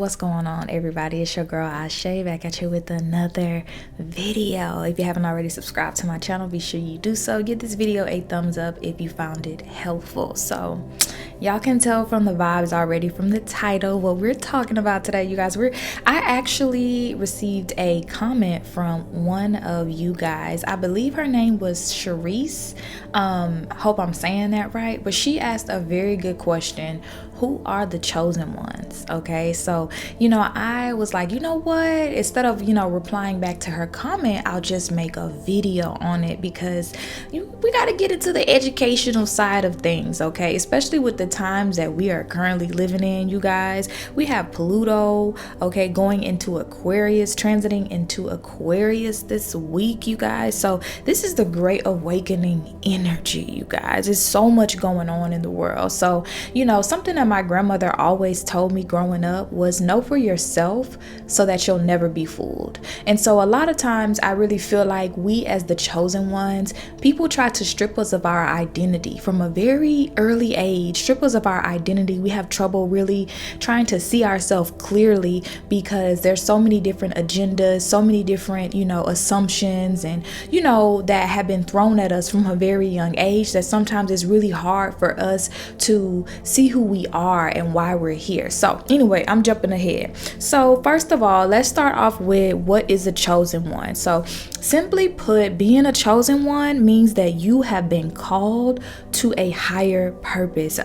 What's going on, everybody? It's your girl Ashe back at you with another video. If you haven't already subscribed to my channel, be sure you do so. Give this video a thumbs up if you found it helpful. So y'all can tell from the vibes already from the title what we're talking about today, you guys. I actually received a comment from one of you guys. I believe her name was Sharice. Hope I'm saying that right, but she asked a very good question. Who are the chosen ones? Okay, so I was like, you know what, instead of replying back to her comment, I'll just make a video on it, because we got to get into the educational side of things, okay? Especially with the times that we are currently living in, you guys. We have Pluto, okay, going into Aquarius, transiting into Aquarius this week, you guys. So this is the great awakening energy, you guys. There's so much going on in the world. So something that my grandmother always told me growing up was know for yourself so that you'll never be fooled. And so a lot of times I really feel like we, as the chosen ones, people try to strip us of our identity from a very early age, strip us of our identity. We have trouble really trying to see ourselves clearly because there's so many different agendas, so many different, assumptions and, that have been thrown at us from a very young age, that sometimes it's really hard for us to see who we are and why we're here. So anyway, I'm jumping ahead. So first of all, let's start off with what is a chosen one. So simply put, being a chosen one means that you have been called to a higher purpose.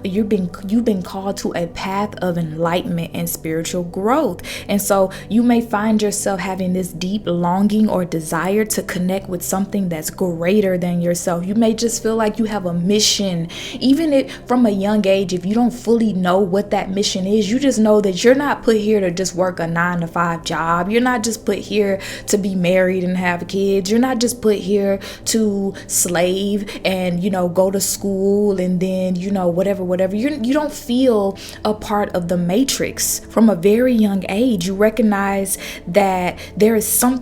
You've been called to a path of enlightenment and spiritual growth. And so you may find yourself having this deep longing or desire to connect with something that's greater than yourself. You may just feel like you have a mission, even if from a young age, if you don't fully know what that mission is, you just know that you're not put here to just work a 9-to-5 job. You're not just put here to be married and have kids. You're not just put here to slave and go to school and then whatever. You don't feel a part of the matrix. From a very young age, you recognize that there is some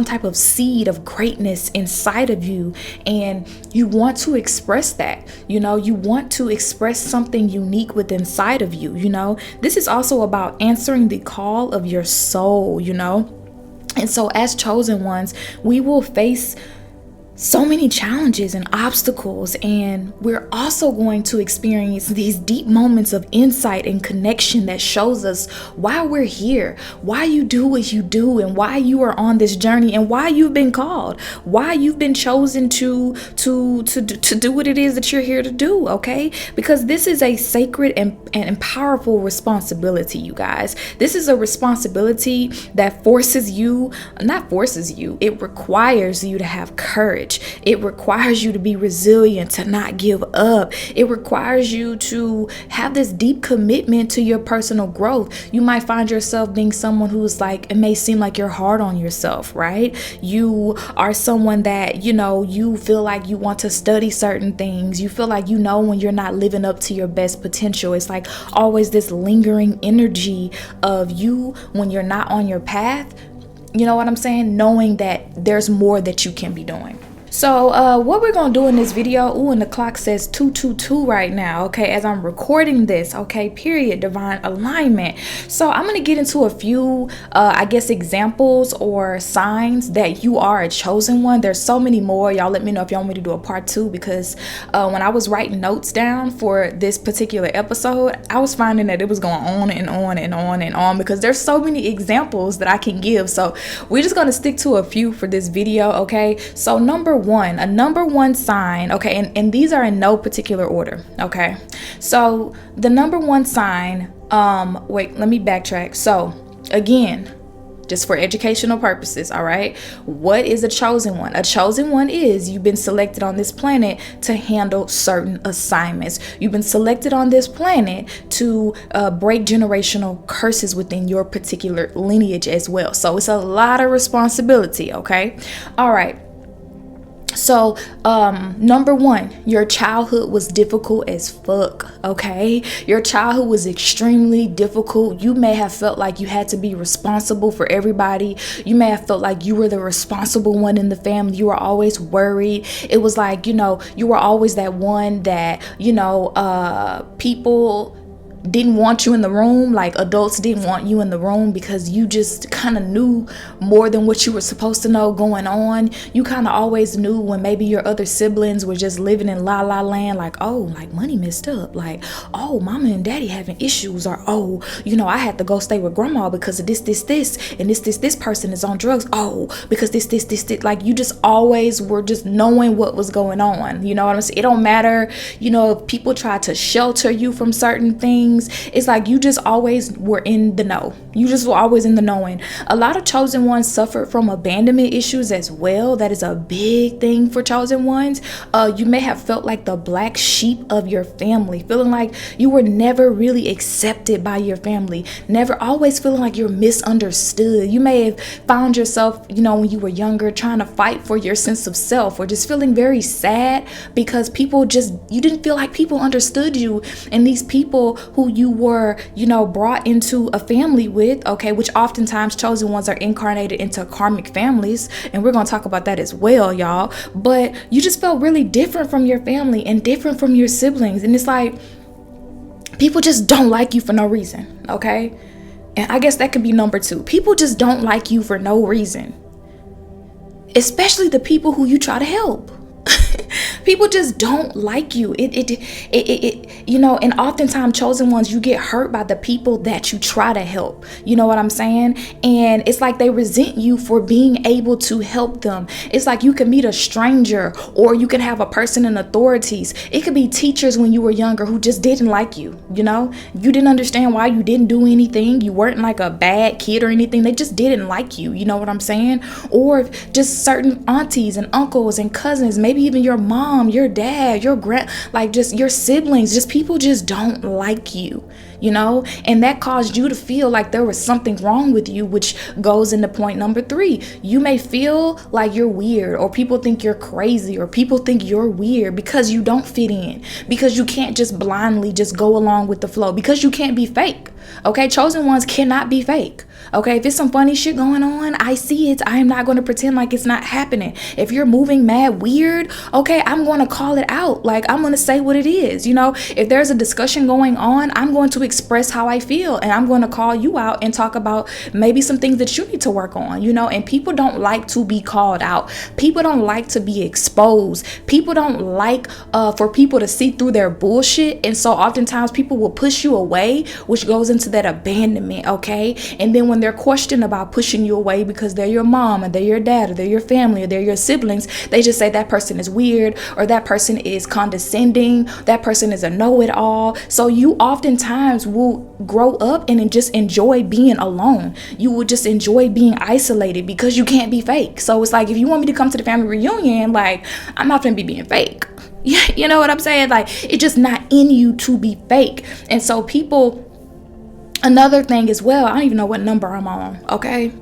type of seed of greatness inside of you, and you want to express that. You want to express something unique within inside of you. This is also about answering the call of your soul. And so as chosen ones, we will face so many challenges and obstacles, and we're also going to experience these deep moments of insight and connection that shows us why we're here, why you do what you do, and why you are on this journey, and why you've been called, why you've been chosen to do what it is that you're here to do. Okay, because this is a sacred and powerful responsibility, you guys. This is a responsibility that it requires you to have courage. It requires you to be resilient, to not give up. It requires you to have this deep commitment to your personal growth. You might find yourself being someone who's like, it may seem like you're hard on yourself, right? You are someone that, you feel like you want to study certain things. You feel like, when you're not living up to your best potential. It's like always this lingering energy of you when you're not on your path. You know what I'm saying? Knowing that there's more that you can be doing. So what we're gonna do in this video, and the clock says 2:22 right now, okay, as I'm recording this, okay, period, divine alignment. So I'm gonna get into a few examples or signs that you are a chosen one. There's so many more. Y'all let me know if y'all want me to do a part 2, because when I was writing notes down for this particular episode, I was finding that it was going on and on and on and on, because there's so many examples that I can give. So we're just gonna stick to a few for this video, okay? So a number one sign, okay, and these are in no particular order, okay? So the number one sign, wait, let me backtrack. So again, just for educational purposes, all right, what is a chosen one? A chosen one is you've been selected on this planet to handle certain assignments. You've been selected on this planet to break generational curses within your particular lineage as well. So it's a lot of responsibility, okay? All right. So, number one, your childhood was difficult as fuck, okay? Your childhood was extremely difficult. You may have felt like you had to be responsible for everybody. You may have felt like you were the responsible one in the family. You were always worried. It was like, you were always that one that, people didn't want you in the room, like adults didn't want you in the room because you just kind of knew more than what you were supposed to know going on. You kind of always knew when maybe your other siblings were just living in la la land, like, oh, like money messed up, like, oh, mama and daddy having issues, or oh, I had to go stay with grandma because of this and this person is on drugs, oh, because this. Like, you just always were just knowing what was going on. You know what I'm saying? It don't matter, if people try to shelter you from certain things. It's like you just always were in the know. You just were always in the knowing. A lot of chosen ones suffered from abandonment issues as well. That is a big thing for chosen ones. You may have felt like the black sheep of your family, feeling like you were never really accepted by your family, never, always feeling like you're misunderstood. You may have found yourself, when you were younger, trying to fight for your sense of self, or just feeling very sad because you didn't feel like people understood you. And these people who you were, brought into a family with, okay, which oftentimes chosen ones are incarnated into karmic families, and we're going to talk about that as well, y'all. But you just felt really different from your family and different from your siblings, and it's like people just don't like you for no reason, okay? And I guess that could be number 2. People just don't like you for no reason, especially the people who you try to help. People just don't like you. And oftentimes chosen ones, you get hurt by the people that you try to help. You know what I'm saying? And it's like they resent you for being able to help them. It's like you can meet a stranger, or you can have a person in authorities. It could be teachers when you were younger who just didn't like you. You didn't understand why you didn't do anything. You weren't like a bad kid or anything. They just didn't like you. You know what I'm saying? Or just certain aunties and uncles and cousins, maybe even your mom, your dad, your just your siblings, just people just don't like you, and that caused you to feel like there was something wrong with you, which goes into point number 3. You may feel like you're weird, or people think you're crazy, or people think you're weird because you don't fit in, because you can't just blindly just go along with the flow, because you can't be fake. Okay, chosen ones cannot be fake. Okay, if there's some funny shit going on, I see it. I am not going to pretend like it's not happening. If you're moving mad weird, okay, I'm going to call it out. Like, I'm going to say what it is. If there's a discussion going on, I'm going to express how I feel, and I'm going to call you out and talk about maybe some things that you need to work on, and people don't like to be called out. People don't like to be exposed. People don't like for people to see through their bullshit. And so oftentimes people will push you away, which goes into that abandonment, okay? And then when they're questioned about pushing you away because they're your mom, or they're your dad, or they're your family, or they're your siblings, they just say that person is weird, or that person is condescending, that person is a know-it-all. So you oftentimes will grow up and just enjoy being alone. You will just enjoy being isolated because you can't be fake. So it's like, if you want me to come to the family reunion, like, I'm not gonna be being fake. You know what I'm saying? Like, it's just not in you to be fake. And so people, another thing as well, I don't even know what number I'm on, okay?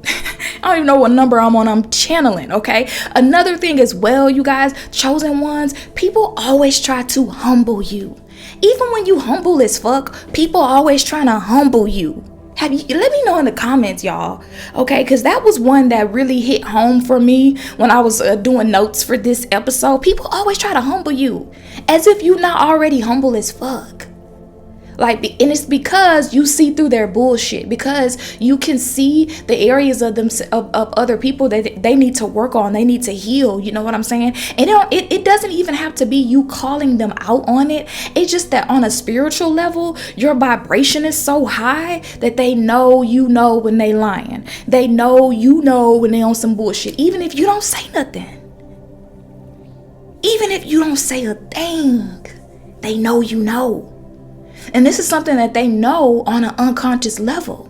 I don't even know what number I'm channeling, okay? Another thing as well, you guys, chosen ones, people always try to humble you. Even when you humble as fuck, people always trying to humble you. Let me know in the comments, y'all, okay? Because that was one that really hit home for me when I was doing notes for this episode. People always try to humble you as if you're not already humble as fuck. Like, and it's because you see through their bullshit, because you can see the areas of them, of other people that they need to work on, they need to heal. You know what I'm saying? And it doesn't even have to be you calling them out on it. It's just that on a spiritual level, your vibration is so high that they know when they lying. They know when they on some bullshit. Even if you don't say nothing. Even if you don't say a thing, they know. And this is something that they know on an unconscious level.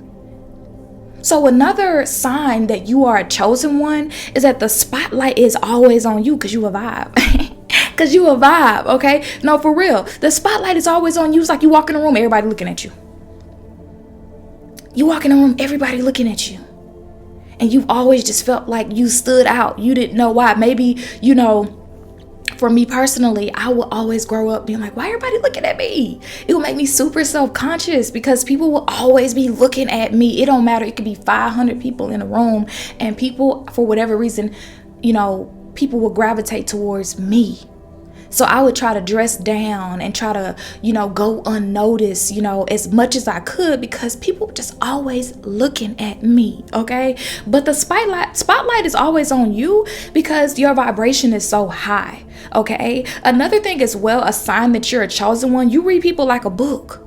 So another sign that you are a chosen one is that the spotlight is always on you, because you a vibe. Because you a vibe, okay? No, for real. The spotlight is always on you. It's like you walk in a room, everybody looking at you. You walk in a room, everybody looking at you. And you've always just felt like you stood out. You didn't know why. Maybe, for me personally, I will always grow up being like, why everybody looking at me? It will make me super self-conscious because people will always be looking at me. It don't matter. It could be 500 people in a room, and people, for whatever reason, people will gravitate towards me. So I would try to dress down and try to, go unnoticed, as much as I could, because people were just always looking at me, okay? But the spotlight is always on you because your vibration is so high, okay? Another thing as well, a sign that you're a chosen one, you read people like a book.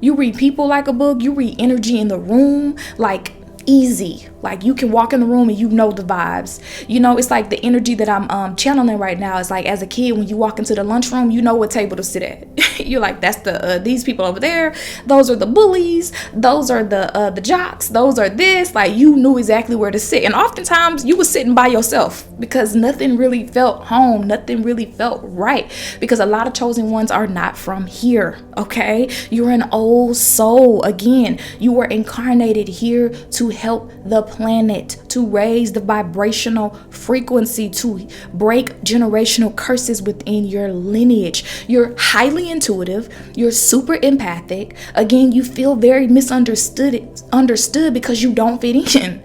You read people like a book. You read energy in the room like easy. Like you can walk in the room and you know the vibes. It's like the energy that I'm channeling right now. It's like as a kid, when you walk into the lunchroom, you know what table to sit at. You're like, that's these people over there. Those are the bullies. Those are the jocks. Those are this. Like you knew exactly where to sit. And oftentimes you were sitting by yourself because nothing really felt home. Nothing really felt right, because a lot of chosen ones are not from here. Okay, you're an old soul. Again, you were incarnated here to help the planet, to raise the vibrational frequency, to break generational curses within your lineage. You're highly intuitive. You're super empathic. Again, you feel very understood because you don't fit in,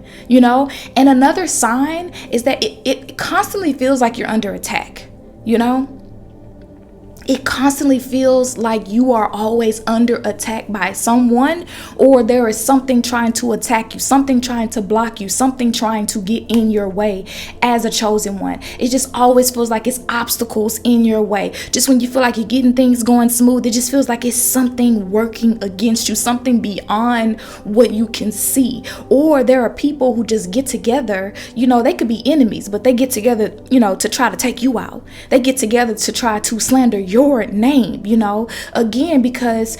And another sign is that it constantly feels like you're under attack, It constantly feels like you are always under attack by someone, or there is something trying to attack you, something trying to block you, something trying to get in your way as a chosen one. It just always feels like it's obstacles in your way. Just when you feel like you're getting things going smooth, it just feels like it's something working against you, something beyond what you can see. Or there are people who just get together, they could be enemies, but they get together, to try to take you out. They get together to try to slander your name, again, because,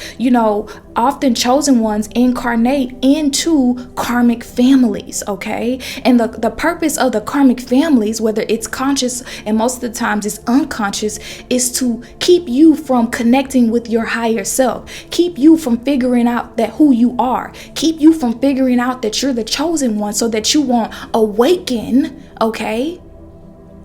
often chosen ones incarnate into karmic families, okay? And the purpose of the karmic families, whether it's conscious and most of the times it's unconscious, is to keep you from connecting with your higher self, keep you from figuring out that who you are, keep you from figuring out that you're the chosen one so that you won't awaken, okay?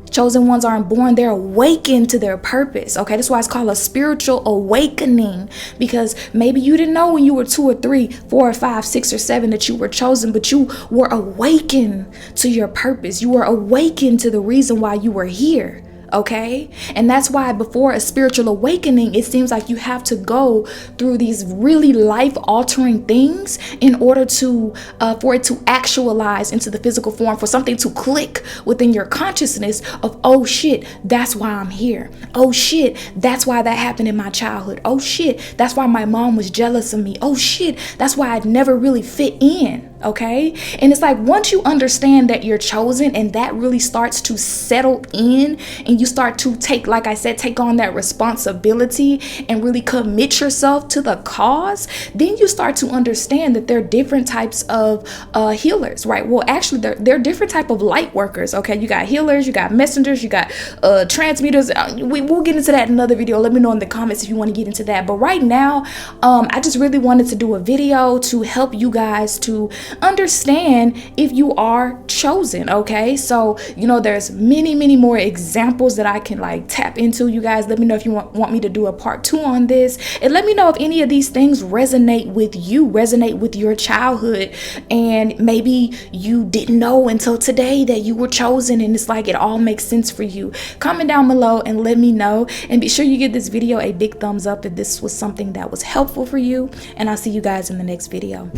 Chosen ones aren't born, they're awakened to their purpose, okay? That's why it's called a spiritual awakening, because maybe you didn't know when you were 2 or 3, 4 or 5, 6 or 7 that you were chosen, but you were awakened to your purpose. You were awakened to the reason why you were here. Okay, and that's why before a spiritual awakening, it seems like you have to go through these really life-altering things in order to for it to actualize into the physical form, for something to click within your consciousness of, oh shit, that's why I'm here. Oh shit, that's why that happened in my childhood. Oh shit, that's why my mom was jealous of me. Oh shit, that's why I'd never really fit in. Okay, and it's like once you understand that you're chosen and that really starts to settle in, and you start to take on that responsibility and really commit yourself to the cause, then you start to understand that there are different types of healers, right? Well, actually, there are different type of light workers. Okay, you got healers, you got messengers, you got transmitters. We'll get into that in another video. Let me know in the comments if you want to get into that. But right now, I just really wanted to do a video to help you guys to understand if you are chosen. Okay, so there's many more examples that I can tap into. You guys, let me know if you want me to do a part 2 on this, and let me know if any of these things resonate with you, resonate with your childhood, and maybe you didn't know until today that you were chosen, and it's like it all makes sense for you. Comment down below and let me know, and be sure you give this video a big thumbs up if this was something that was helpful for you, and I'll see you guys in the next video.